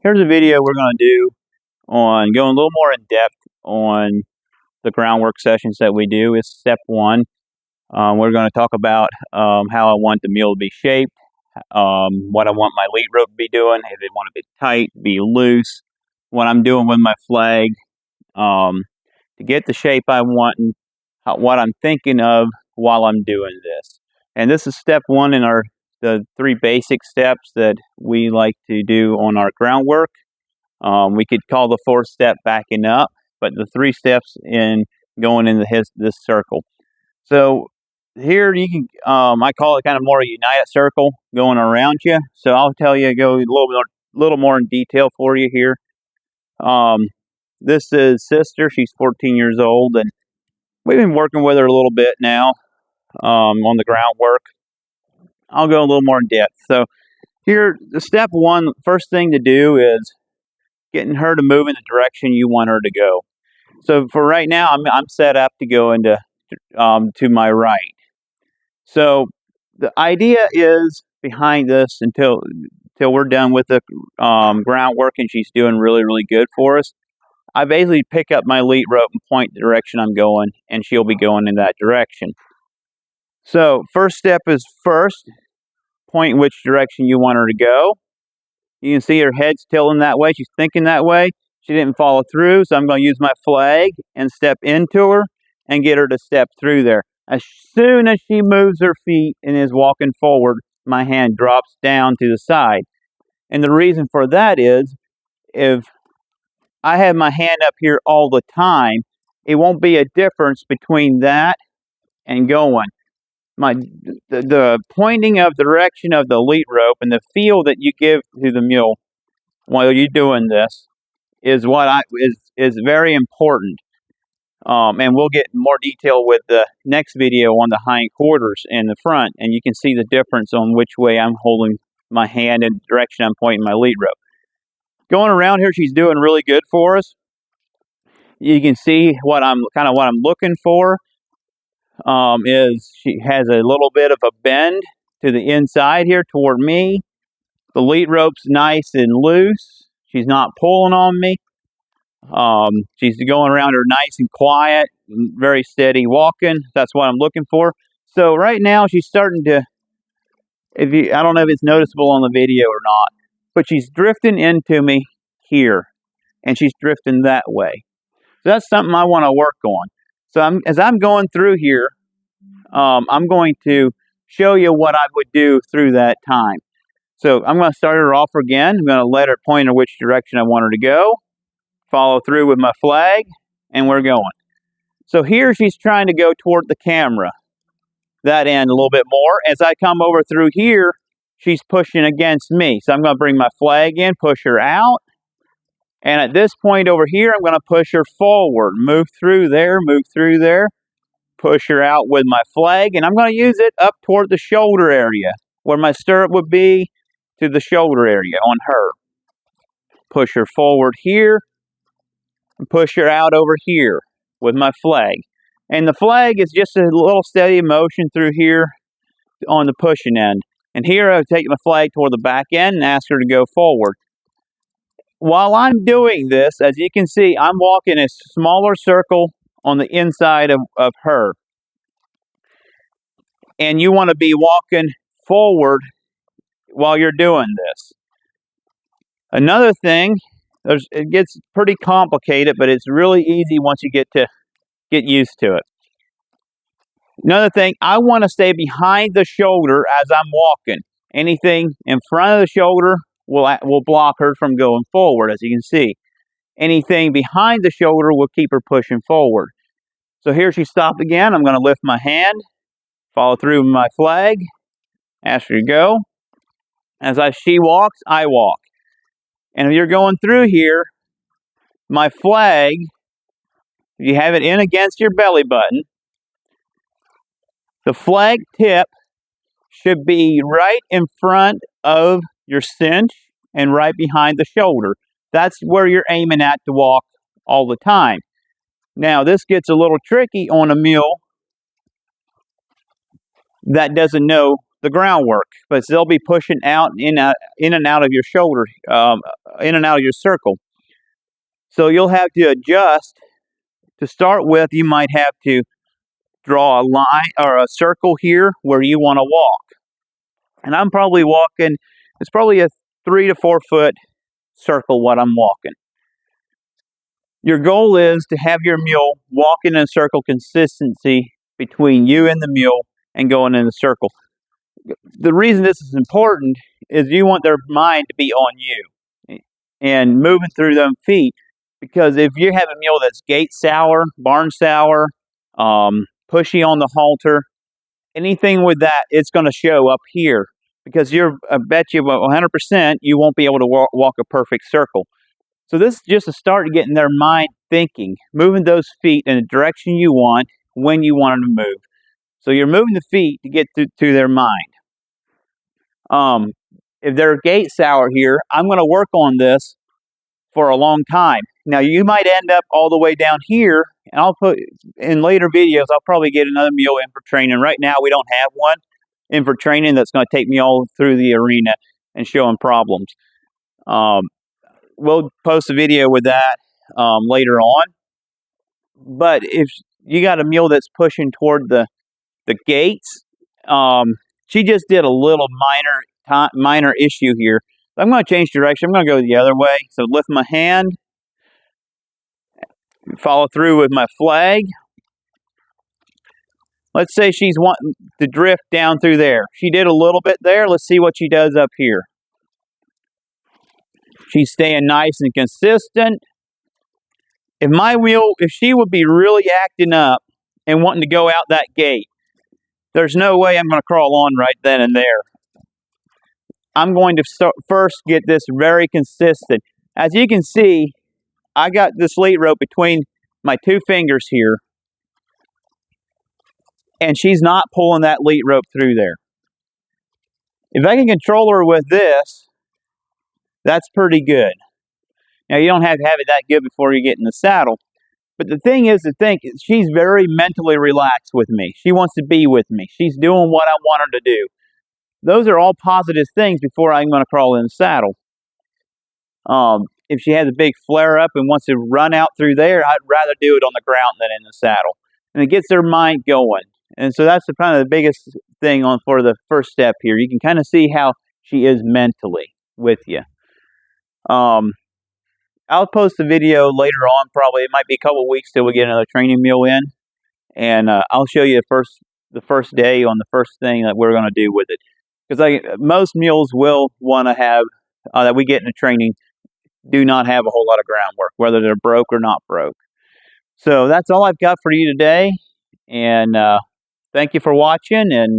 Here's a video we're going to do on going a little more in depth on the groundwork sessions that we do. It's step one. We're going to talk about how I want the mule to be shaped, what I want my lead rope to be doing, if they want to be tight, be loose, what I'm doing with my flag to get the shape I want, and what I'm thinking of while I'm doing this. And this is step one in the three basic steps that we like to do on our groundwork. We could call the fourth step backing up, but the three steps in going into this circle. So here you can, I call it kind of more a united circle going around you. So I'll tell you, go a little more in detail for you here. This is sister. She's 14 years old, and we've been working with her a little bit now on the groundwork. I'll go a little more in depth. So here, the step one, first thing to do is getting her to move in the direction you want her to go. So for right now, I'm set up to go into to my right. So the idea is behind this until we're done with the groundwork and she's doing really, really good for us. I basically pick up my lead rope and point the direction I'm going, and she'll be going in that direction. So first step is point which direction you want her to go. You can see her head's tilting that way. She's thinking that way. She didn't follow through, so I'm going to use my flag and step into her and get her to step through there. As soon as she moves her feet and is walking forward, my hand drops down to the side. And the reason for that is, if I have my hand up here all the time, it won't be a difference between that and going. The pointing of the direction of the lead rope and the feel that you give to the mule while you're doing this is is very important. And we'll get more detail with the next video on the hind quarters and the front, and you can see the difference on which way I'm holding my hand and the direction I'm pointing my lead rope. Going around here, she's doing really good for us. You can see what I'm looking for. Is she has a little bit of a bend to the inside here toward me. The lead rope's nice and loose. She's not pulling on me. She's going around her nice and quiet, very steady walking. That's what I'm looking for. So right now she's starting to, I don't know if it's noticeable on the video or not, but she's drifting into me here, and she's drifting that way. So that's something I want to work on. So as I'm going through here, I'm going to show you what I would do through that time. So I'm going to start her off again. I'm going to let her point her which direction I want her to go. Follow through with my flag, and we're going. So here she's trying to go toward the camera, that end a little bit more. As I come over through here, she's pushing against me. So I'm going to bring my flag in, push her out. And at this point over here, I'm going to push her forward. Move through there, push her out with my flag, and I'm going to use it up toward the shoulder area, where my stirrup would be, to the shoulder area on her. Push her forward here, and push her out over here with my flag. And the flag is just a little steady motion through here on the pushing end. And here I take my flag toward the back end and ask her to go forward. While I'm doing this, as you can see, I'm walking a smaller circle on the inside of her. And you want to be walking forward while you're doing this. Another thing, it gets pretty complicated, but it's really easy once you get used to it. Another thing, I want to stay behind the shoulder as I'm walking. Anything in front of the shoulder will block her from going forward, as you can see. Anything behind the shoulder will keep her pushing forward. So here she stopped again. I'm going to lift my hand, follow through with my flag, ask her to go. As she walks, I walk. And if you're going through here, my flag, if you have it in against your belly button, the flag tip should be right in front of your cinch and right behind the shoulder. That's where you're aiming at to walk all the time. Now, this gets a little tricky on a mule that doesn't know the groundwork, but they'll be pushing out in and out of your shoulder, in and out of your circle. So you'll have to adjust. To start with, you might have to draw a line or a circle here where you want to walk. And I'm probably walking, it's probably a 3 to 4 foot circle what I'm walking. Your goal is to have your mule walking in a circle consistency between you and the mule and going in a circle. The reason this is important is you want their mind to be on you and moving through them feet. Because if you have a mule that's gait sour, barn sour, pushy on the halter, anything with that, it's going to show up here. Because I bet you 100% you won't be able to walk a perfect circle. So this is just a start to getting their mind thinking, moving those feet in the direction you want, when you want them to move. So you're moving the feet to get to their mind. If they're gait sour here, I'm going to work on this for a long time. Now you might end up all the way down here, and I'll put in later videos, I'll probably get another mule in for training. Right now we don't have one in for training that's going to take me all through the arena and show them problems. We'll post a video with that later on. But if you got a mule that's pushing toward the gates, she just did a little minor issue here. I'm going to change direction. I'm going to go the other way. So lift my hand, follow through with my flag. Let's say she's wanting to drift down through there. She did a little bit there. Let's see what she does up here. She's staying nice and consistent. If she would be really acting up and wanting to go out that gate, there's no way I'm going to crawl on right then and there. I'm going to first get this very consistent. As you can see, I got this lead rope between my 2 fingers here, and she's not pulling that lead rope through there. If I can control her with this, that's pretty good. Now, you don't have to have it that good before you get in the saddle. But the thing is to think, she's very mentally relaxed with me. She wants to be with me. She's doing what I want her to do. Those are all positive things before I'm going to crawl in the saddle. If she has a big flare-up and wants to run out through there, I'd rather do it on the ground than in the saddle. And it gets their mind going. And so that's kind of the biggest thing for the first step here. You can kind of see how she is mentally with you. I'll post a video later on, probably. It might be a couple weeks till we get another training mule in. And I'll show you the first day on the first thing that we're going to do with it. Because most mules will want to have, that we get in the training, do not have a whole lot of groundwork, whether they're broke or not broke. So that's all I've got for you today. And thank you for watching. And